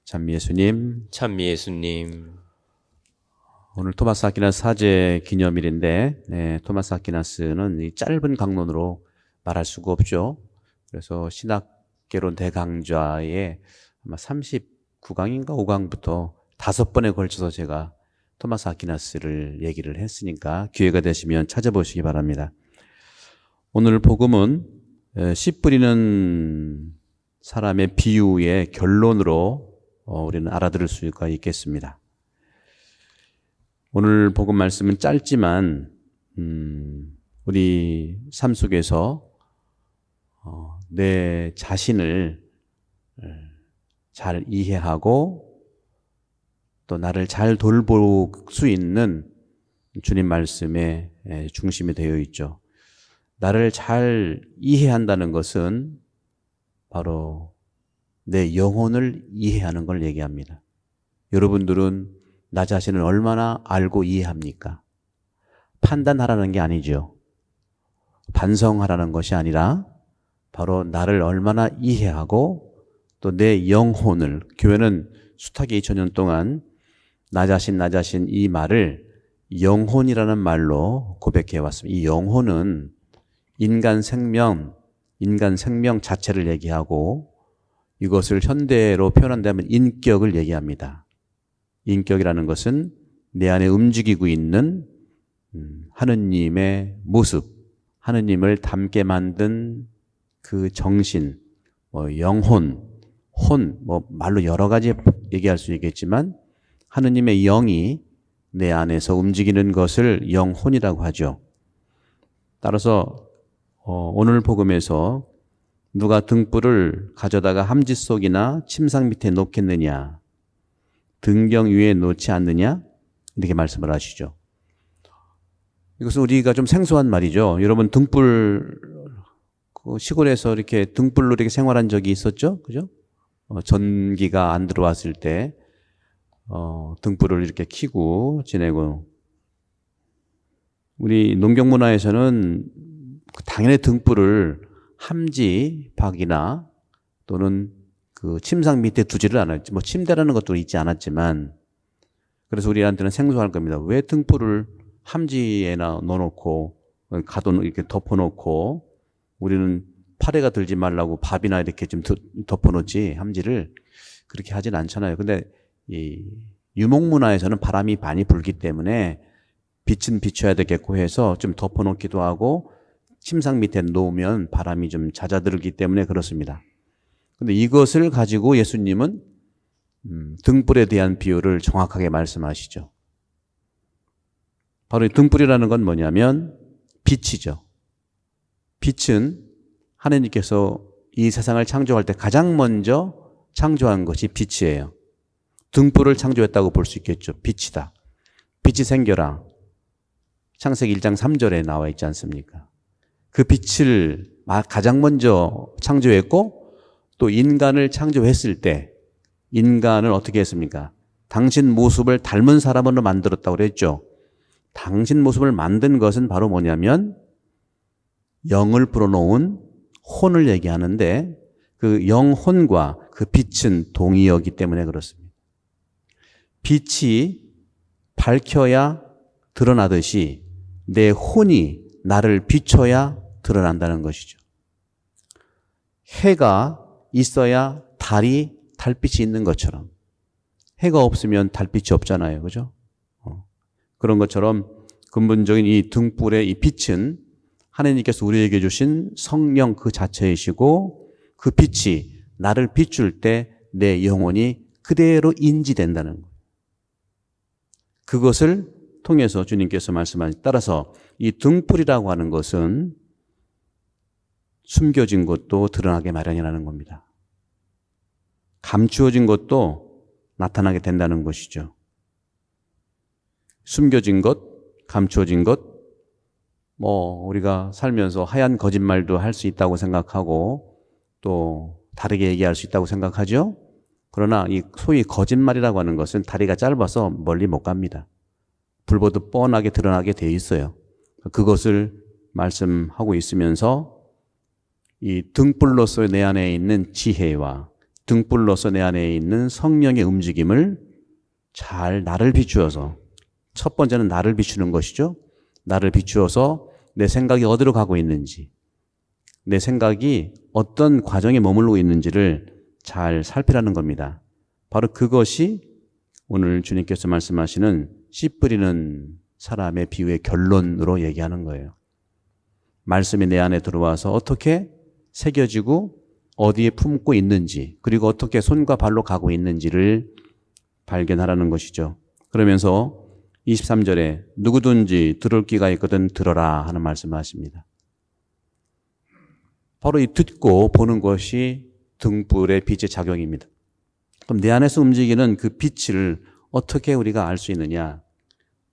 참 예수님, 참 예수님. 오늘 토마스 아퀴나스 사제 기념일인데, 토마스 아퀴나스는 이 짧은 강론으로 말할 수가 없죠. 그래서 신학개론 대강좌에 아마 39강인가 5강부터 5번에 걸쳐서 제가 토마스 아퀴나스를 얘기를 했으니까 기회가 되시면 찾아보시기 바랍니다. 오늘 복음은 씨 뿌리는 사람의 비유의 결론으로 우리는 알아들을 수가 있겠습니다. 오늘 복음 말씀은 짧지만 우리 삶 속에서 내 자신을 잘 이해하고 또 나를 잘 돌볼 수 있는 주님 말씀의 중심이 되어 있죠. 나를 잘 이해한다는 것은 바로 내 영혼을 이해하는 걸 얘기합니다. 여러분들은 나 자신을 얼마나 알고 이해합니까? 판단하라는 게 아니죠. 반성하라는 것이 아니라 바로 나를 얼마나 이해하고 또 내 영혼을, 교회는 숱하게 2000년 동안 나 자신 이 말을 영혼이라는 말로 고백해 왔습니다. 이 영혼은 인간 생명 자체를 얘기하고 이것을 현대로 표현한다면 인격을 얘기합니다. 인격이라는 것은 내 안에 움직이고 있는 하느님의 모습, 하느님을 닮게 만든 그 정신, 영혼, 혼, 말로 여러 가지 얘기할 수 있겠지만 하느님의 영이 내 안에서 움직이는 것을 영혼이라고 하죠. 따라서 오늘 복음에서 누가 등불을 가져다가 함지 속이나 침상 밑에 놓겠느냐, 등경 위에 놓지 않느냐, 이렇게 말씀을 하시죠. 이것은 우리가 좀 생소한 말이죠. 여러분 등불, 시골에서 이렇게 등불로 이렇게 생활한 적이 있었죠? 그죠? 전기가 안 들어왔을 때 등불을 이렇게 켜고 지내고, 우리 농경 문화에서는 당연히 등불을 함지 밖이나 또는 그 침상 밑에 두지를 않았지. 침대라는 것도 있지 않았지만, 그래서 우리한테는 생소할 겁니다. 왜 등불을 함지에나 넣어놓고 이렇게 덮어놓고, 우리는 파래가 들지 말라고 밥이나 이렇게 좀 덮어놓지 함지를 그렇게 하진 않잖아요. 근데 이 유목문화에서는 바람이 많이 불기 때문에 빛은 비춰야 되겠고 해서 좀 덮어놓기도 하고 침상 밑에 놓으면 바람이 좀 잦아들기 때문에 그렇습니다. 근데 이것을 가지고 예수님은 등불에 대한 비유를 정확하게 말씀하시죠. 바로 이 등불이라는 건 뭐냐면 빛이죠. 빛은 하나님께서 이 세상을 창조할 때 가장 먼저 창조한 것이 빛이에요. 등불을 창조했다고 볼 수 있겠죠. 빛이다. 빛이 생겨라. 창세기 1장 3절에 나와 있지 않습니까? 그 빛을 가장 먼저 창조했고 또 인간을 창조했을 때 인간을 어떻게 했습니까? 당신 모습을 닮은 사람으로 만들었다고 그랬죠. 당신 모습을 만든 것은 바로 뭐냐면 영을 불어넣은 혼을 얘기하는데 그 영혼과 그 빛은 동의어기 때문에 그렇습니다. 빛이 밝혀야 드러나듯이 내 혼이 나를 비춰야 드러난다는 것이죠. 해가 있어야 달빛이 있는 것처럼, 해가 없으면 달빛이 없잖아요. 그죠? 그런 것처럼 근본적인 이 등불의 이 빛은 하나님께서 우리에게 주신 성령 그 자체이시고, 그 빛이 나를 비출 때 내 영혼이 그대로 인지된다는 거예요. 그것을 통해서 주님께서 말씀하신, 따라서 이 등불이라고 하는 것은 숨겨진 것도 드러나게 마련이라는 겁니다. 감추어진 것도 나타나게 된다는 것이죠. 숨겨진 것, 감추어진 것, 우리가 살면서 하얀 거짓말도 할 수 있다고 생각하고 또 다르게 얘기할 수 있다고 생각하죠. 그러나 이 소위 거짓말이라고 하는 것은 다리가 짧아서 멀리 못 갑니다. 불보듯 뻔하게 드러나게 돼 있어요. 그것을 말씀하고 있으면서 이 등불로서 내 안에 있는 지혜와 등불로서 내 안에 있는 성령의 움직임을 잘 나를 비추어서, 첫 번째는 나를 비추는 것이죠. 나를 비추어서 내 생각이 어디로 가고 있는지, 내 생각이 어떤 과정에 머물고 있는지를 잘 살피라는 겁니다. 바로 그것이 오늘 주님께서 말씀하시는 씨 뿌리는 사람의 비유의 결론으로 얘기하는 거예요. 말씀이 내 안에 들어와서 어떻게 새겨지고 어디에 품고 있는지, 그리고 어떻게 손과 발로 가고 있는지를 발견하라는 것이죠. 그러면서 23절에 누구든지 들을 귀가 있거든 들어라 하는 말씀을 하십니다. 바로 이 듣고 보는 것이 등불의 빛의 작용입니다. 그럼 내 안에서 움직이는 그 빛을 어떻게 우리가 알 수 있느냐?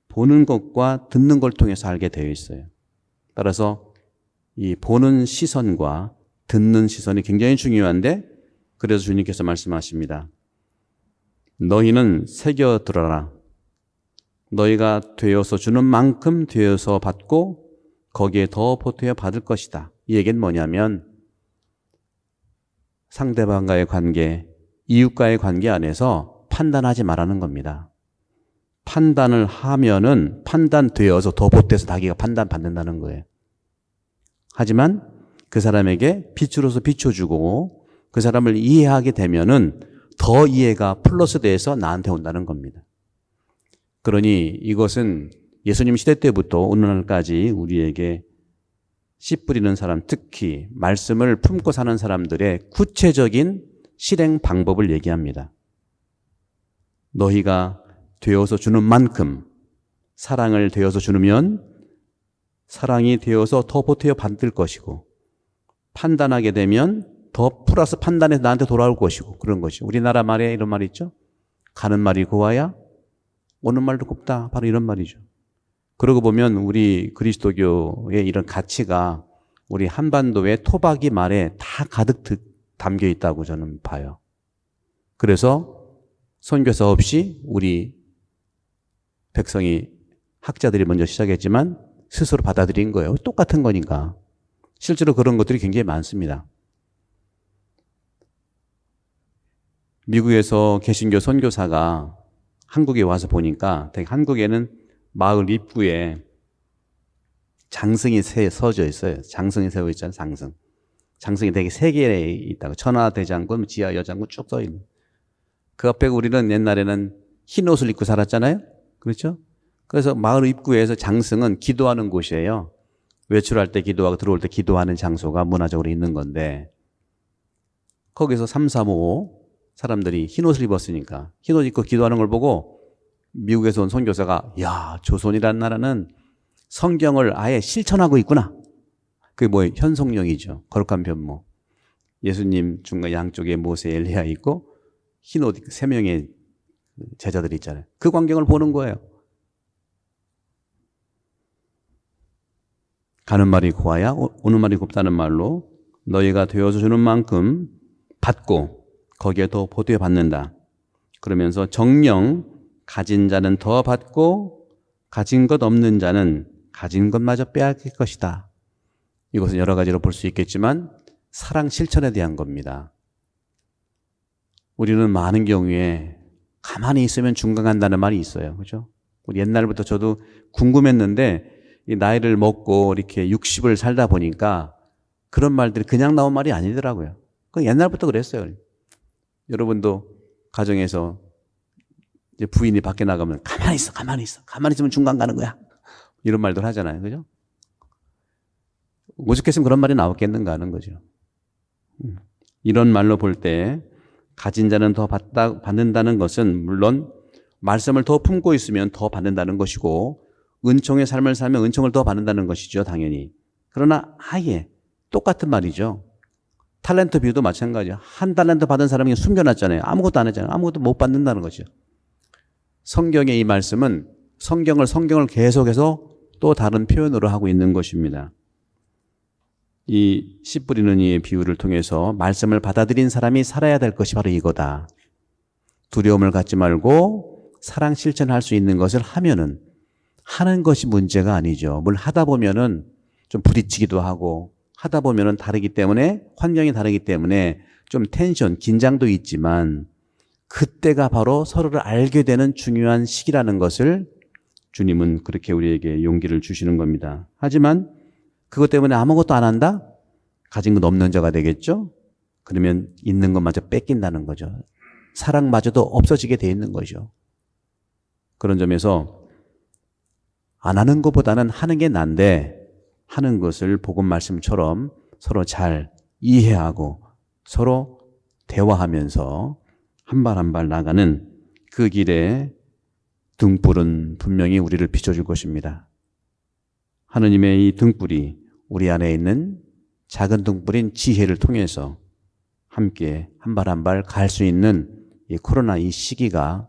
보는 것과 듣는 걸 통해서 알게 되어 있어요. 따라서 이 보는 시선과 듣는 시선이 굉장히 중요한데, 그래서 주님께서 말씀하십니다. 너희는 새겨들어라. 너희가 되어서 주는 만큼 되어서 받고 거기에 더 보태어 받을 것이다. 이 얘기는 뭐냐면 상대방과의 관계, 이웃과의 관계 안에서 판단하지 말라는 겁니다. 판단을 하면은 판단되어서 더 보태서 자기가 판단받는다는 거예요. 하지만 그 사람에게 빛으로서 비춰주고 그 사람을 이해하게 되면은 더 이해가 플러스 돼서 나한테 온다는 겁니다. 그러니 이것은 예수님 시대 때부터 오늘날까지 우리에게 씨 뿌리는 사람, 특히 말씀을 품고 사는 사람들의 구체적인 실행 방법을 얘기합니다. 너희가 되어서 주는 만큼 사랑을 되어서 주면 사랑이 되어서 더 보태어 받을 것이고, 판단하게 되면 더 플러스 판단해서 나한테 돌아올 것이고, 그런 것이 우리나라 말에 이런 말이 있죠. 가는 말이 고와야 오는 말도 곱다. 바로 이런 말이죠. 그러고 보면 우리 그리스도교의 이런 가치가 우리 한반도의 토박이 말에 다 가득 담겨 있다고 저는 봐요. 그래서 선교사 없이 우리 백성이, 학자들이 먼저 시작했지만 스스로 받아들인 거예요. 똑같은 거니까. 실제로 그런 것들이 굉장히 많습니다. 미국에서 개신교 선교사가 한국에 와서 보니까 한국에는 마을 입구에 장승이 서져 있어요. 장승이 세워 있잖아요. 장승. 장승이 되게 세 개 있다고. 천하대장군, 지하여장군 쭉 써 있는. 그 앞에 우리는 옛날에는 흰 옷을 입고 살았잖아요. 그렇죠? 그래서 마을 입구에서 장승은 기도하는 곳이에요. 외출할 때 기도하고 들어올 때 기도하는 장소가 문화적으로 있는 건데, 거기서 3, 4, 5 사람들이 흰 옷을 입었으니까 흰 옷 입고 기도하는 걸 보고 미국에서 온 선교사가, 야, 조선이라는 나라는 성경을 아예 실천하고 있구나. 그게 뭐예요? 현성령이죠. 거룩한 변모. 예수님 중간 양쪽에 모세, 엘리야 있고 흰 옷 입고 3명의 제자들이 있잖아요. 그 광경을 보는 거예요. 가는 말이 고와야 오는 말이 곱다는 말로 너희가 되어서 주는 만큼 받고 거기에 더 보태어 받는다. 그러면서 정녕 가진 자는 더 받고 가진 것 없는 자는 가진 것마저 빼앗길 것이다. 이것은 여러 가지로 볼 수 있겠지만 사랑 실천에 대한 겁니다. 우리는 많은 경우에 가만히 있으면 중간간다는 말이 있어요. 그죠? 우리 옛날부터 저도 궁금했는데 이 나이를 먹고 이렇게 60을 살다 보니까 그런 말들이 그냥 나온 말이 아니더라고요. 그 옛날부터 그랬어요. 여러분도 가정에서 이제 부인이 밖에 나가면 가만히 있어, 가만히 있어. 가만히 있으면 중간 가는 거야. 이런 말들 하잖아요. 그죠? 오죽했으면 그런 말이 나왔겠는가 하는 거죠. 이런 말로 볼 때 가진 자는 더 받는다는 것은 물론 말씀을 더 품고 있으면 더 받는다는 것이고 은총의 삶을 살면 은총을 더 받는다는 것이죠. 당연히. 그러나 아예 똑같은 말이죠. 탤런트 비유도 마찬가지예요. 한 달란트 받은 사람이 숨겨놨잖아요. 아무것도 안 했잖아요. 아무것도 못 받는다는 거죠. 성경의 이 말씀은 성경을 계속해서 또 다른 표현으로 하고 있는 것입니다. 이 씨 뿌리는 이의 비유를 통해서 말씀을 받아들인 사람이 살아야 될 것이 바로 이거다. 두려움을 갖지 말고 사랑 실천할 수 있는 것을 하면은 하는 것이 문제가 아니죠. 뭘 하다 보면은 좀 부딪히기도 하고 하다 보면은 다르기 때문에 환경이 다르기 때문에 좀 텐션, 긴장도 있지만 그때가 바로 서로를 알게 되는 중요한 시기라는 것을 주님은 그렇게 우리에게 용기를 주시는 겁니다. 하지만 그것 때문에 아무것도 안 한다? 가진 건 없는 자가 되겠죠? 그러면 있는 것마저 뺏긴다는 거죠. 사랑마저도 없어지게 돼 있는 거죠. 그런 점에서 안 하는 것보다는 하는 게 난데 하는 것을 복음 말씀처럼 서로 잘 이해하고 서로 대화하면서 한 발 한 발 나가는 그 길에 등불은 분명히 우리를 비춰줄 것입니다. 하느님의 이 등불이 우리 안에 있는 작은 등불인 지혜를 통해서 함께 한 발 한 발 갈 수 있는 이 코로나 이 시기가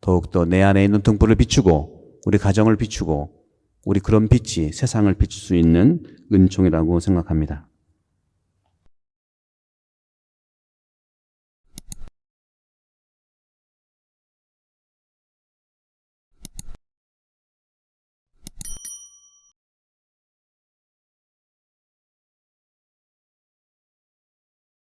더욱더 내 안에 있는 등불을 비추고 우리 가정을 비추고 우리 그런 빛이 세상을 비출 수 있는 은총이라고 생각합니다.